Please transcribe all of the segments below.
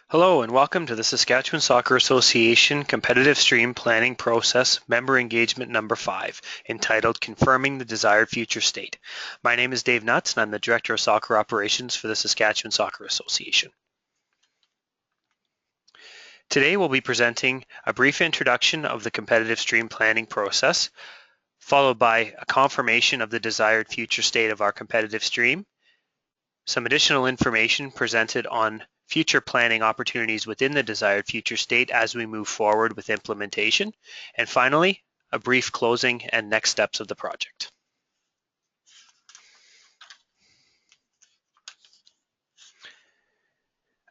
Hello and welcome to the Saskatchewan Soccer Association Competitive Stream Planning Process Member Engagement Number 5, entitled Confirming the Desired Future State. My name is Dave Nuts and I'm the Director of Soccer Operations for the Saskatchewan Soccer Association. Today we'll be presenting a brief introduction of the competitive stream planning process, followed by a confirmation of the desired future state of our competitive stream, some additional information presented on future planning opportunities within the desired future state as we move forward with implementation, and finally, a brief closing and next steps of the project.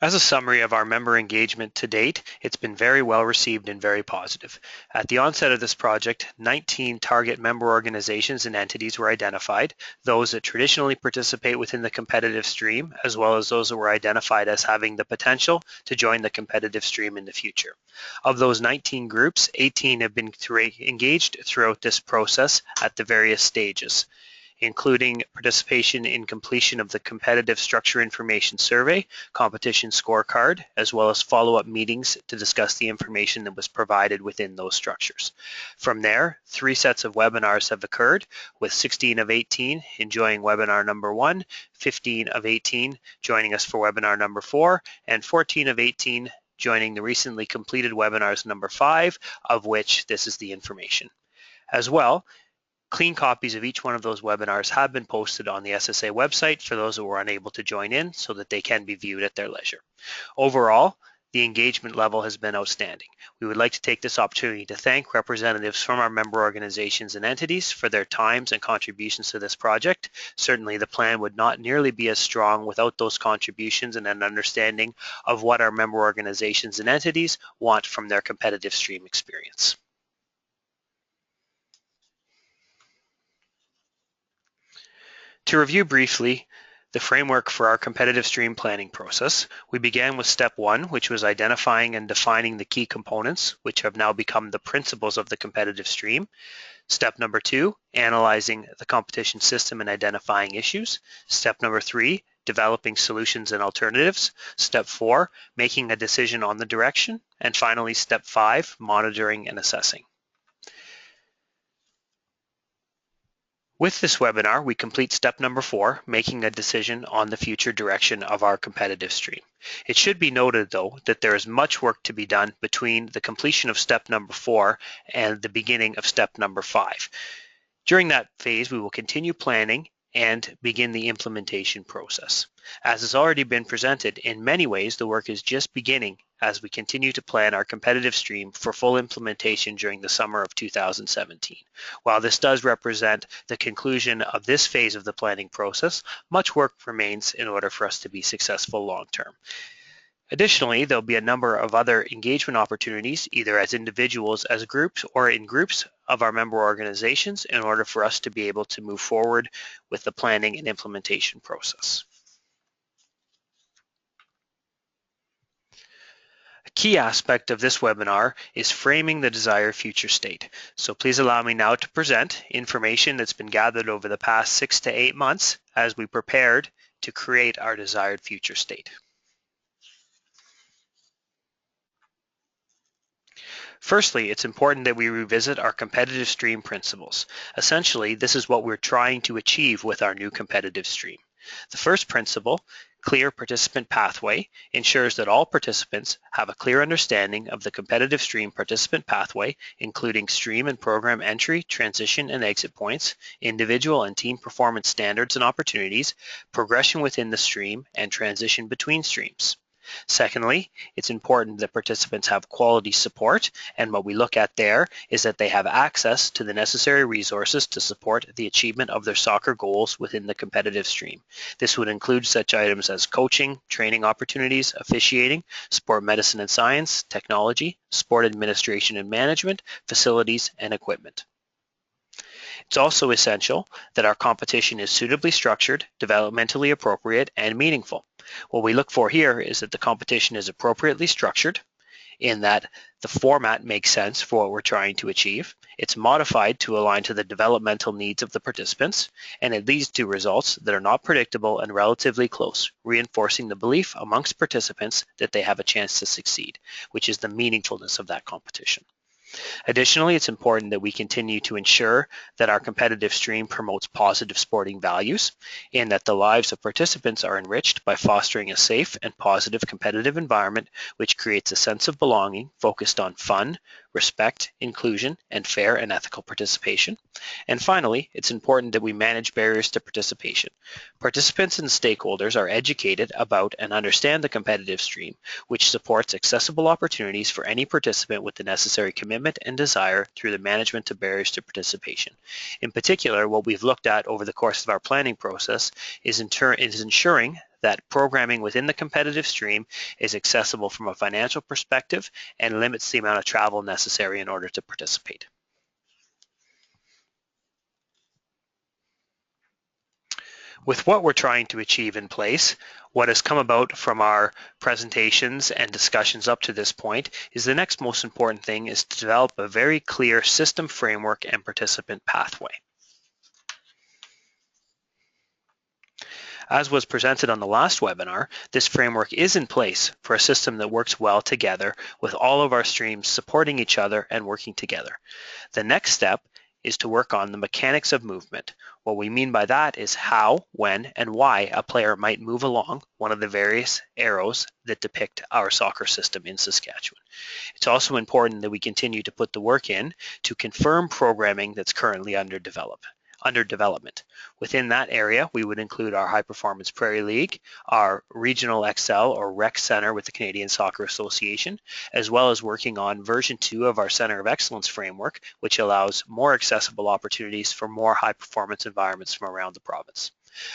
As a summary of our member engagement to date, it's been very well received and very positive. At the onset of this project, 19 target member organizations and entities were identified, those that traditionally participate within the competitive stream, as well as those that were identified as having the potential to join the competitive stream in the future. Of those 19 groups, 18 have been engaged throughout this process at the various stages, including participation in completion of the competitive structure information survey, competition scorecard, as well as follow-up meetings to discuss the information that was provided within those structures. From there, 3 sets of webinars have occurred, with 16 of 18 enjoying webinar number 1, 15 of 18 joining us for webinar number 4, and 14 of 18 joining the recently completed webinars number 5, of which this is the information. As well, clean copies of each one of those webinars have been posted on the SSA website for those who were unable to join in so that they can be viewed at their leisure. Overall, the engagement level has been outstanding. We would like to take this opportunity to thank representatives from our member organizations and entities for their times and contributions to this project. Certainly the plan would not nearly be as strong without those contributions and an understanding of what our member organizations and entities want from their competitive stream experience. To review briefly the framework for our competitive stream planning process, we began with step 1, which was identifying and defining the key components, which have now become the principles of the competitive stream. Step number 2, analyzing the competition system and identifying issues. Step number 3, developing solutions and alternatives. Step 4, making a decision on the direction. And finally, step 5, monitoring and assessing. With this webinar, we complete step number 4, making a decision on the future direction of our competitive stream. It should be noted, though, that there is much work to be done between the completion of step number 4 and the beginning of step number 5. During that phase, we will continue planning and begin the implementation process. As has already been presented, in many ways, the work is just beginning as we continue to plan our competitive stream for full implementation during the summer of 2017. While this does represent the conclusion of this phase of the planning process, much work remains in order for us to be successful long term. Additionally, there'll be a number of other engagement opportunities, either as individuals, as groups, or in groups of our member organizations in order for us to be able to move forward with the planning and implementation process. A key aspect of this webinar is framing the desired future state. So please allow me now to present information that's been gathered over the past 6 to 8 months as we prepared to create our desired future state. Firstly, it's important that we revisit our competitive stream principles. Essentially, this is what we're trying to achieve with our new competitive stream. The first principle, clear participant pathway, ensures that all participants have a clear understanding of the competitive stream participant pathway, including stream and program entry, transition and exit points, individual and team performance standards and opportunities, progression within the stream, and transition between streams. Secondly, it's important that participants have quality support, and what we look at there is that they have access to the necessary resources to support the achievement of their soccer goals within the competitive stream. This would include such items as coaching, training opportunities, officiating, sport medicine and science, technology, sport administration and management, facilities, and equipment. It's also essential that our competition is suitably structured, developmentally appropriate, and meaningful. What we look for here is that the competition is appropriately structured, in that the format makes sense for what we're trying to achieve. It's modified to align to the developmental needs of the participants, and it leads to results that are not predictable and relatively close, reinforcing the belief amongst participants that they have a chance to succeed, which is the meaningfulness of that competition. Additionally, it's important that we continue to ensure that our competitive stream promotes positive sporting values and that the lives of participants are enriched by fostering a safe and positive competitive environment which creates a sense of belonging focused on fun, respect, inclusion, and fair and ethical participation. And finally, it's important that we manage barriers to participation. Participants and stakeholders are educated about and understand the competitive stream, which supports accessible opportunities for any participant with the necessary commitment and desire through the management of barriers to participation. In particular, what we've looked at over the course of our planning process is ensuring that programming within the competitive stream is accessible from a financial perspective and limits the amount of travel necessary in order to participate. With what we're trying to achieve in place, what has come about from our presentations and discussions up to this point is the next most important thing is to develop a very clear system framework and participant pathway. As was presented on the last webinar, this framework is in place for a system that works well together with all of our streams supporting each other and working together. The next step is to work on the mechanics of movement. What we mean by that is how, when, and why a player might move along one of the various arrows that depict our soccer system in Saskatchewan. It's also important that we continue to put the work in to confirm programming that's currently under development. Within that area, we would include our High Performance Prairie League, our Regional XL or Rec Center with the Canadian Soccer Association, as well as working on version 2 of our Center of Excellence framework, which allows more accessible opportunities for more high performance environments from around the province.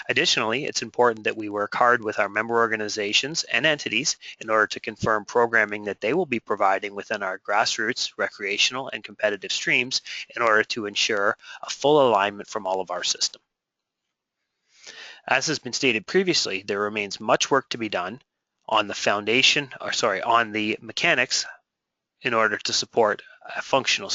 Additionally, it's important that we work hard with our member organizations and entities in order to confirm programming that they will be providing within our grassroots, recreational, and competitive streams in order to ensure a full alignment from all of our system. As has been stated previously, there remains much work to be done on the mechanics in order to support a functional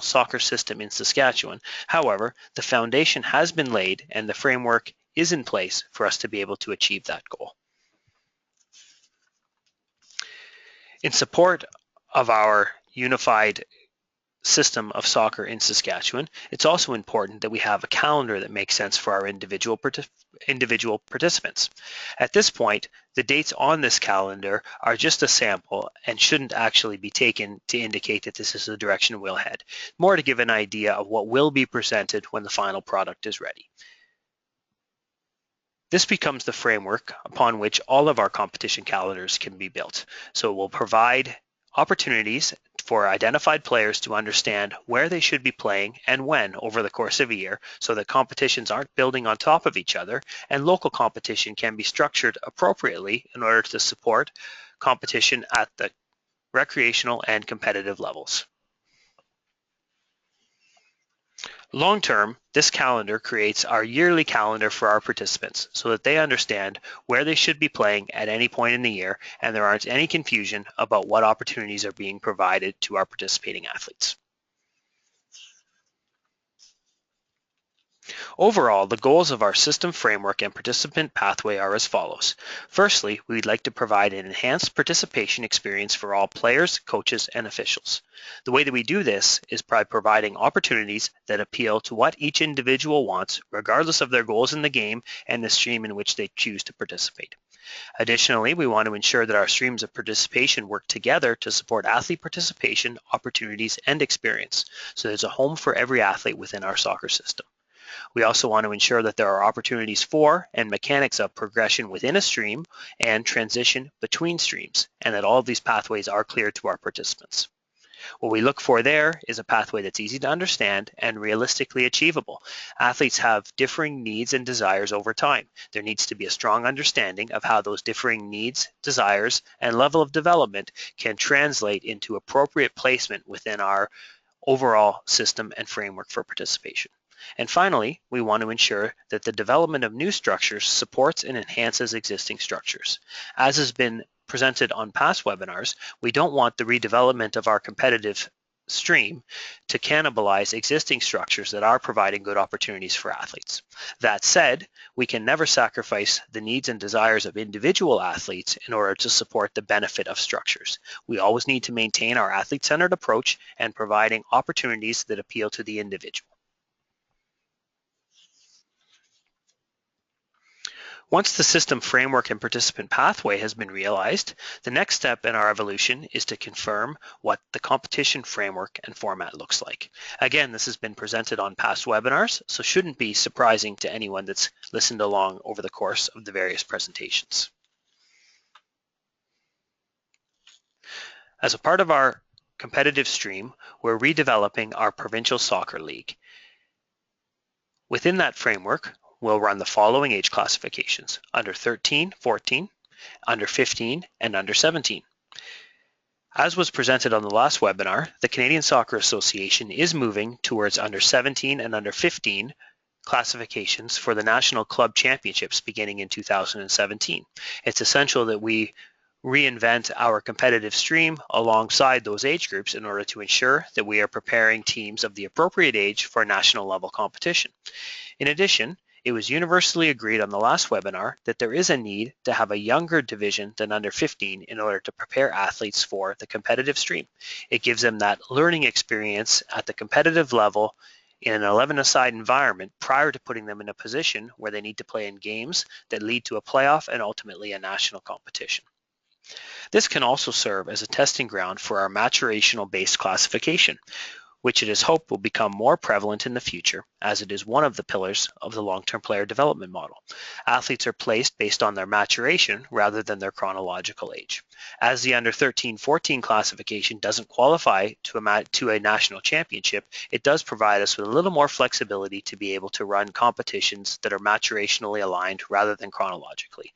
soccer system in Saskatchewan. However, the foundation has been laid and the framework is in place for us to be able to achieve that goal. In support of our unified system of soccer in Saskatchewan, it's also important that we have a calendar that makes sense for our individual participants. At this point, the dates on this calendar are just a sample and shouldn't actually be taken to indicate that this is the direction we'll head, more to give an idea of what will be presented when the final product is ready. This becomes the framework upon which all of our competition calendars can be built. So it will provide opportunities for identified players to understand where they should be playing and when over the course of a year so that competitions aren't building on top of each other and local competition can be structured appropriately in order to support competition at the recreational and competitive levels. Long term, this calendar creates our yearly calendar for our participants so that they understand where they should be playing at any point in the year and there aren't any confusion about what opportunities are being provided to our participating athletes. Overall, the goals of our system framework and participant pathway are as follows. Firstly, we'd like to provide an enhanced participation experience for all players, coaches, and officials. The way that we do this is by providing opportunities that appeal to what each individual wants, regardless of their goals in the game and the stream in which they choose to participate. Additionally, we want to ensure that our streams of participation work together to support athlete participation, opportunities, and experience. So there's a home for every athlete within our soccer system. We also want to ensure that there are opportunities for and mechanics of progression within a stream and transition between streams, and that all of these pathways are clear to our participants. What we look for there is a pathway that's easy to understand and realistically achievable. Athletes have differing needs and desires over time. There needs to be a strong understanding of how those differing needs, desires, and level of development can translate into appropriate placement within our overall system and framework for participation. And finally, we want to ensure that the development of new structures supports and enhances existing structures. As has been presented on past webinars, we don't want the redevelopment of our competitive stream to cannibalize existing structures that are providing good opportunities for athletes. That said, we can never sacrifice the needs and desires of individual athletes in order to support the benefit of structures. We always need to maintain our athlete-centered approach and providing opportunities that appeal to the individual. Once the system framework and participant pathway has been realized, the next step in our evolution is to confirm what the competition framework and format looks like. Again, this has been presented on past webinars, so shouldn't be surprising to anyone that's listened along over the course of the various presentations. As a part of our competitive stream, we're redeveloping our Provincial Soccer League. Within that framework, we'll run the following age classifications: under 13, 14, under 15, and under 17. As was presented on the last webinar, the Canadian Soccer Association is moving towards under 17 and under 15 classifications for the National Club Championships beginning in 2017. It's essential that we reinvent our competitive stream alongside those age groups in order to ensure that we are preparing teams of the appropriate age for national level competition. In addition, it was universally agreed on the last webinar that there is a need to have a younger division than under 15 in order to prepare athletes for the competitive stream. It gives them that learning experience at the competitive level in an 11-a-side environment prior to putting them in a position where they need to play in games that lead to a playoff and ultimately a national competition. This can also serve as a testing ground for our maturational-based classification, which it is hoped will become more prevalent in the future, as it is one of the pillars of the long-term player development model. Athletes are placed based on their maturation rather than their chronological age. As the under 13-14 classification doesn't qualify to a national championship, it does provide us with a little more flexibility to be able to run competitions that are maturationally aligned rather than chronologically.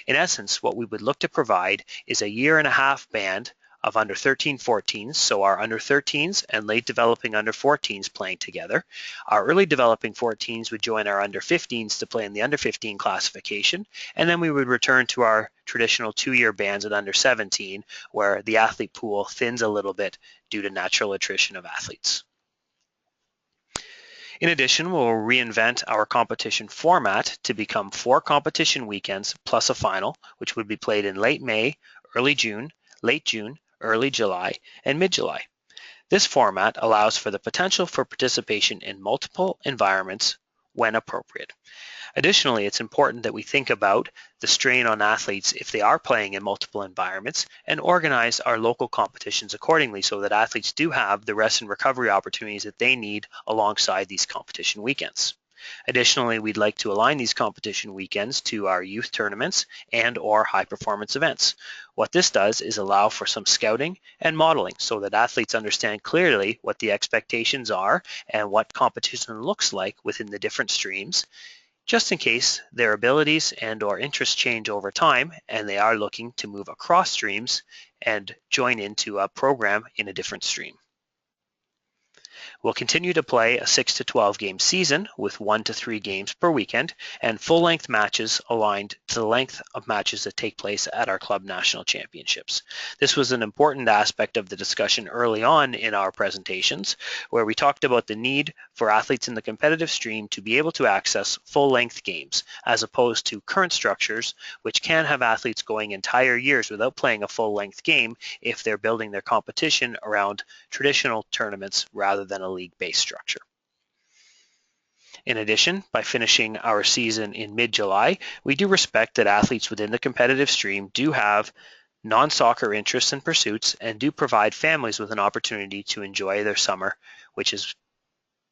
In essence, what we would look to provide is a year-and-a-half band of under 13-14s, so our under 13s and late developing under 14s playing together. Our early developing 14s would join our under 15s to play in the under 15 classification, and then we would return to our traditional 2-year bands at under 17, where the athlete pool thins a little bit due to natural attrition of athletes. In addition, we'll reinvent our competition format to become 4 competition weekends plus a final, which would be played in late May, early June, late June, early July, and mid-July. This format allows for the potential for participation in multiple environments when appropriate. Additionally, it's important that we think about the strain on athletes if they are playing in multiple environments and organize our local competitions accordingly so that athletes do have the rest and recovery opportunities that they need alongside these competition weekends. Additionally, we'd like to align these competition weekends to our youth tournaments and/or high-performance events. What this does is allow for some scouting and modeling so that athletes understand clearly what the expectations are and what competition looks like within the different streams, just in case their abilities and/or interests change over time and they are looking to move across streams and join into a program in a different stream. We'll continue to play a 6 to 12 game season with 1 to 3 games per weekend and full-length matches aligned to the length of matches that take place at our club national championships. This was an important aspect of the discussion early on in our presentations, where we talked about the need for athletes in the competitive stream to be able to access full-length games, as opposed to current structures, which can have athletes going entire years without playing a full-length game if they're building their competition around traditional tournaments rather than a league-based structure. In addition, by finishing our season in mid-July, we do respect that athletes within the competitive stream do have non-soccer interests and pursuits and do provide families with an opportunity to enjoy their summer, which has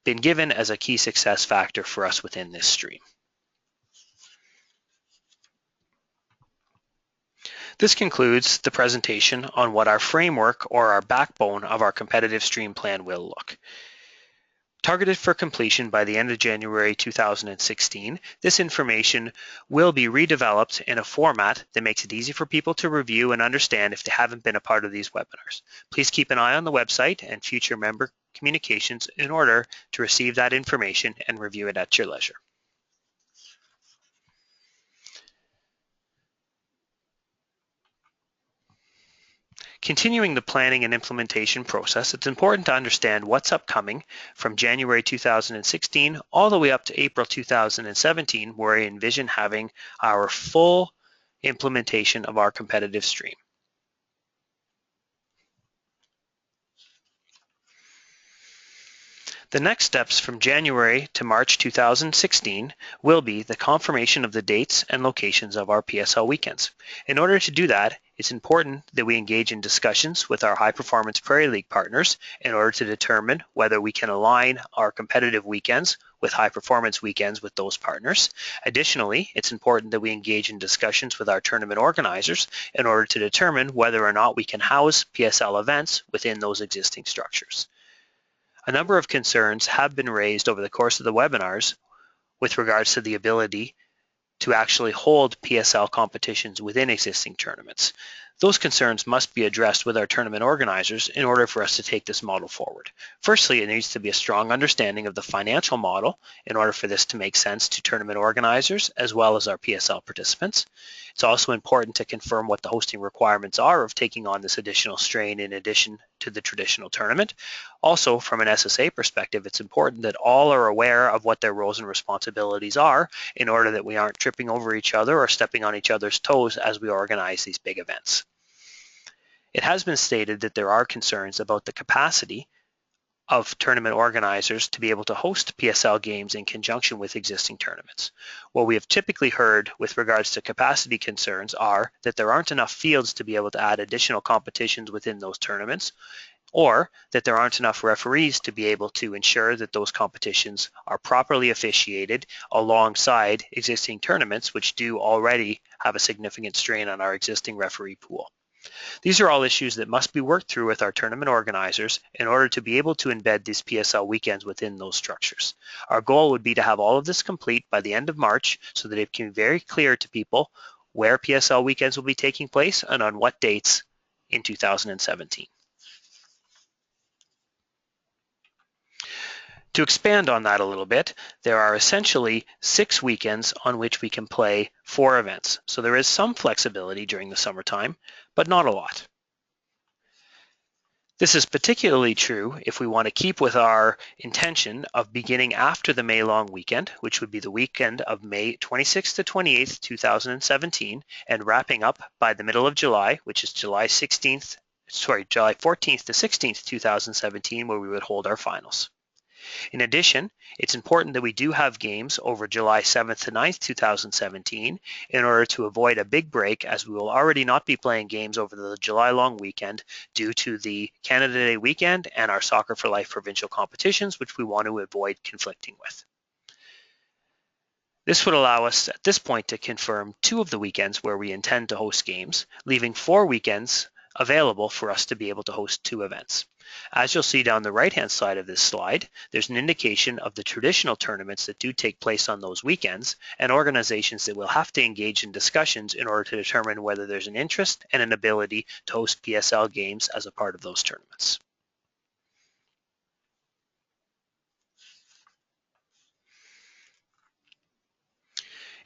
been given as a key success factor for us within this stream. This concludes the presentation on what our framework or our backbone of our competitive stream plan will look. Targeted for completion by the end of January 2016, this information will be redeveloped in a format that makes it easy for people to review and understand if they haven't been a part of these webinars. Please keep an eye on the website and future member communications in order to receive that information and review it at your leisure. Continuing the planning and implementation process, it's important to understand what's upcoming from January 2016 all the way up to April 2017, where we envision having our full implementation of our competitive stream. The next steps from January to March 2016 will be the confirmation of the dates and locations of our PSL weekends. In order to do that, it's important that we engage in discussions with our High Performance Prairie League partners in order to determine whether we can align our competitive weekends with high performance weekends with those partners. Additionally, it's important that we engage in discussions with our tournament organizers in order to determine whether or not we can house PSL events within those existing structures. A number of concerns have been raised over the course of the webinars with regards to the ability to actually hold PSL competitions within existing tournaments. Those concerns must be addressed with our tournament organizers in order for us to take this model forward. Firstly, it needs to be a strong understanding of the financial model in order for this to make sense to tournament organizers as well as our PSL participants. It's also important to confirm what the hosting requirements are of taking on this additional strain in addition to the traditional tournament. Also, from an SSA perspective, it's important that all are aware of what their roles and responsibilities are in order that we aren't tripping over each other or stepping on each other's toes as we organize these big events. It has been stated that there are concerns about the capacity of tournament organizers to be able to host PSL games in conjunction with existing tournaments. What we have typically heard with regards to capacity concerns are that there aren't enough fields to be able to add additional competitions within those tournaments, or that there aren't enough referees to be able to ensure that those competitions are properly officiated alongside existing tournaments, which do already have a significant strain on our existing referee pool. These are all issues that must be worked through with our tournament organizers in order to be able to embed these PSL weekends within those structures. Our goal would be to have all of this complete by the end of March so that it can be very clear to people where PSL weekends will be taking place and on what dates in 2017. To expand on that a little bit, there are essentially 6 weekends on which we can play 4 events. So there is some flexibility during the summertime, but not a lot. This is particularly true if we want to keep with our intention of beginning after the May long weekend, which would be the weekend of May 26th to 28th, 2017, and wrapping up by the middle of July, which is July 14th to 16th, 2017, where we would hold our finals. In addition, it's important that we do have games over July 7th to 9th, 2017 in order to avoid a big break, as we will already not be playing games over the July long weekend due to the Canada Day weekend and our Soccer for Life provincial competitions, which we want to avoid conflicting with. This would allow us at this point to confirm 2 of the weekends where we intend to host games, leaving 4 weekends available for us to be able to host 2 events. As you'll see down the right-hand side of this slide, there's an indication of the traditional tournaments that do take place on those weekends and organizations that will have to engage in discussions in order to determine whether there's an interest and an ability to host PSL games as a part of those tournaments.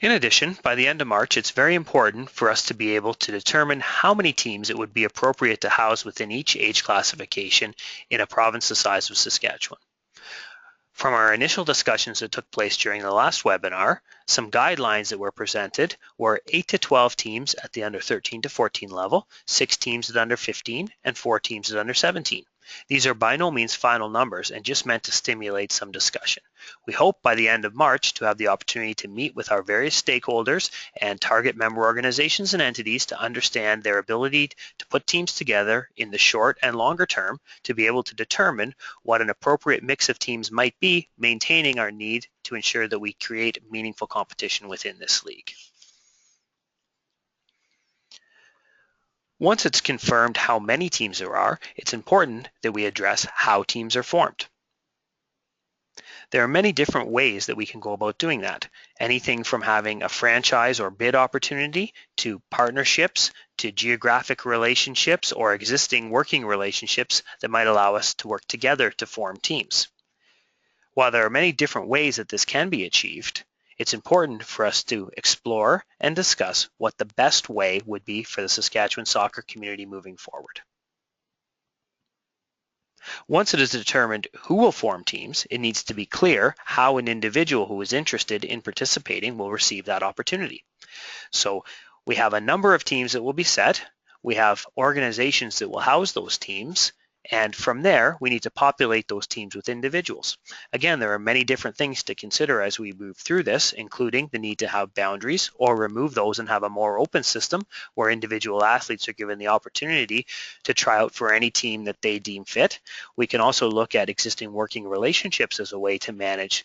In addition, by the end of March, it's very important for us to be able to determine how many teams it would be appropriate to house within each age classification in a province the size of Saskatchewan. From our initial discussions that took place during the last webinar, some guidelines that were presented were 8 to 12 teams at the under 13 to 14 level, 6 teams at under 15, and 4 teams at under 17. These are by no means final numbers and just meant to stimulate some discussion. We hope by the end of March to have the opportunity to meet with our various stakeholders and target member organizations and entities to understand their ability to put teams together in the short and longer term to be able to determine what an appropriate mix of teams might be, maintaining our need to ensure that we create meaningful competition within this league. Once it's confirmed how many teams there are, it's important that we address how teams are formed. There are many different ways that we can go about doing that. Anything from having a franchise or bid opportunity to partnerships to geographic relationships or existing working relationships that might allow us to work together to form teams. While there are many different ways that this can be achieved, it's important for us to explore and discuss what the best way would be for the Saskatchewan soccer community moving forward. Once it is determined who will form teams, it needs to be clear how an individual who is interested in participating will receive that opportunity. So we have a number of teams that will be set. We have organizations that will house those teams. And from there, we need to populate those teams with individuals. Again, there are many different things to consider as we move through this, including the need to have boundaries or remove those and have a more open system where individual athletes are given the opportunity to try out for any team that they deem fit. We can also look at existing working relationships as a way to manage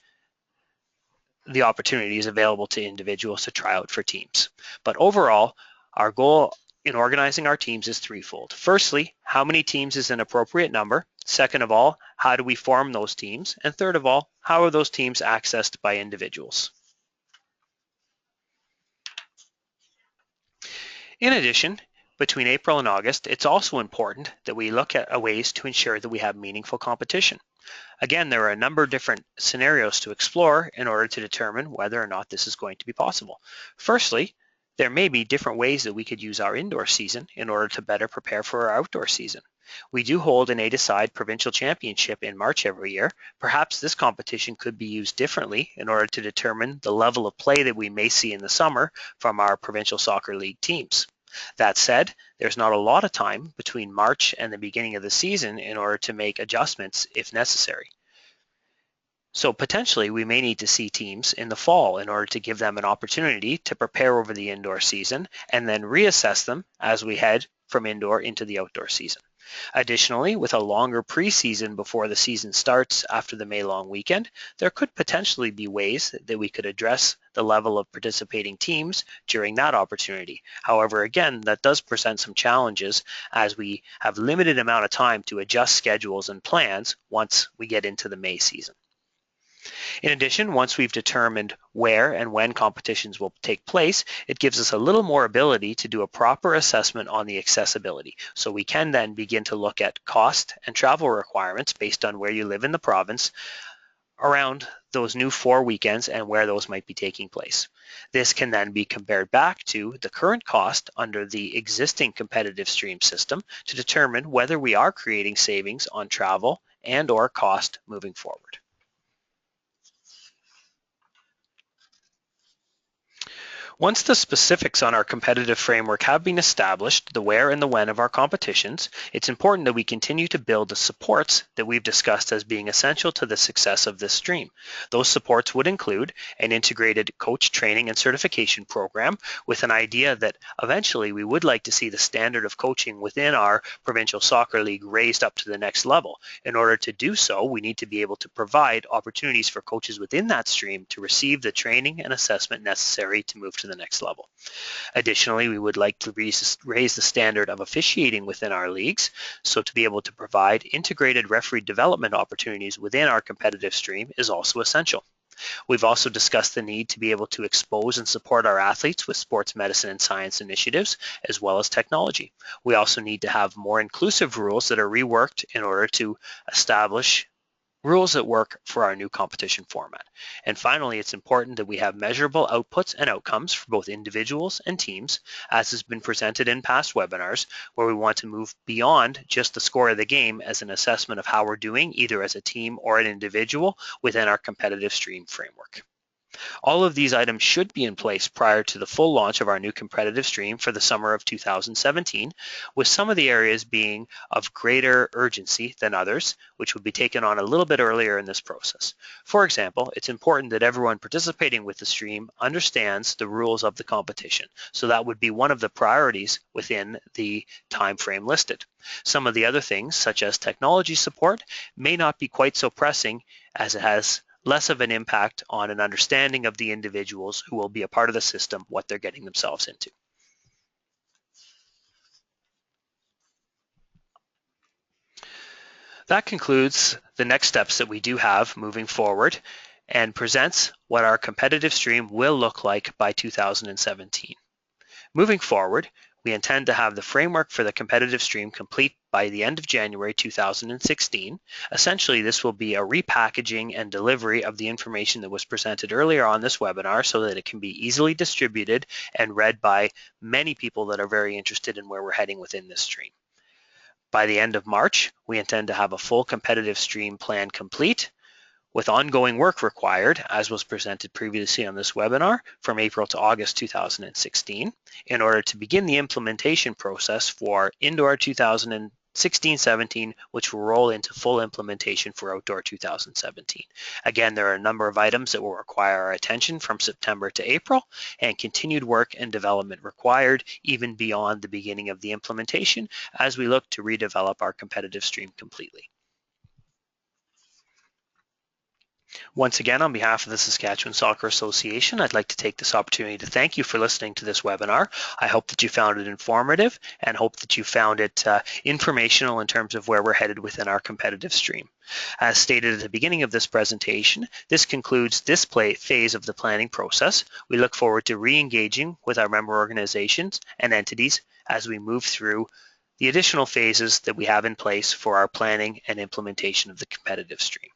the opportunities available to individuals to try out for teams. But overall, our goal in organizing our teams is threefold. Firstly, how many teams is an appropriate number? Second of all, how do we form those teams? And third of all, how are those teams accessed by individuals? In addition, between April and August, it's also important that we look at ways to ensure that we have meaningful competition. Again, there are a number of different scenarios to explore in order to determine whether or not this is going to be possible. Firstly, there may be different ways that we could use our indoor season in order to better prepare for our outdoor season. We do hold an 8-a-side provincial championship in March every year. Perhaps this competition could be used differently in order to determine the level of play that we may see in the summer from our provincial soccer league teams. That said, there's not a lot of time between March and the beginning of the season in order to make adjustments if necessary. So potentially we may need to see teams in the fall in order to give them an opportunity to prepare over the indoor season and then reassess them as we head from indoor into the outdoor season. Additionally, with a longer preseason before the season starts after the May long weekend, there could potentially be ways that we could address the level of participating teams during that opportunity. However, again, that does present some challenges as we have limited amount of time to adjust schedules and plans once we get into the May season. In addition, once we've determined where and when competitions will take place, it gives us a little more ability to do a proper assessment on the accessibility. So we can then begin to look at cost and travel requirements based on where you live in the province around those new 4 weekends and where those might be taking place. This can then be compared back to the current cost under the existing competitive stream system to determine whether we are creating savings on travel and or cost moving forward. Once the specifics on our competitive framework have been established, the where and the when of our competitions, it's important that we continue to build the supports that we've discussed as being essential to the success of this stream. Those supports would include an integrated coach training and certification program with an idea that eventually we would like to see the standard of coaching within our provincial soccer league raised up to the next level. In order to do so, we need to be able to provide opportunities for coaches within that stream to receive the training and assessment necessary to move to the next level. Additionally, we would like to raise the standard of officiating within our leagues, so to be able to provide integrated referee development opportunities within our competitive stream is also essential. We've also discussed the need to be able to expose and support our athletes with sports medicine and science initiatives, as well as technology. We also need to have more inclusive rules that are reworked in order to establish rules that work for our new competition format. And finally, it's important that we have measurable outputs and outcomes for both individuals and teams, as has been presented in past webinars, where we want to move beyond just the score of the game as an assessment of how we're doing, either as a team or an individual, within our competitive stream framework. All of these items should be in place prior to the full launch of our new competitive stream for the summer of 2017, with some of the areas being of greater urgency than others, which would be taken on a little bit earlier in this process. For example, it's important that everyone participating with the stream understands the rules of the competition, so that would be one of the priorities within the time frame listed. Some of the other things, such as technology support, may not be quite so pressing, as it has less of an impact on an understanding of the individuals who will be a part of the system, what they're getting themselves into. That concludes the next steps that we do have moving forward and presents what our competitive stream will look like by 2017. Moving forward, we intend to have the framework for the competitive stream complete by the end of January 2016. Essentially, this will be a repackaging and delivery of the information that was presented earlier on this webinar so that it can be easily distributed and read by many people that are very interested in where we're heading within this stream. By the end of March, we intend to have a full competitive stream plan complete, with ongoing work required, as was presented previously on this webinar, from April to August 2016, in order to begin the implementation process for indoor 2016-17, which will roll into full implementation for outdoor 2017. Again, there are a number of items that will require our attention from September to April, and continued work and development required even beyond the beginning of the implementation as we look to redevelop our competitive stream completely. Once again, on behalf of the Saskatchewan Soccer Association, I'd like to take this opportunity to thank you for listening to this webinar. I hope that you found it informative and hope that you found it informational in terms of where we're headed within our competitive stream. As stated at the beginning of this presentation, this concludes this phase of the planning process. We look forward to re-engaging with our member organizations and entities as we move through the additional phases that we have in place for our planning and implementation of the competitive stream.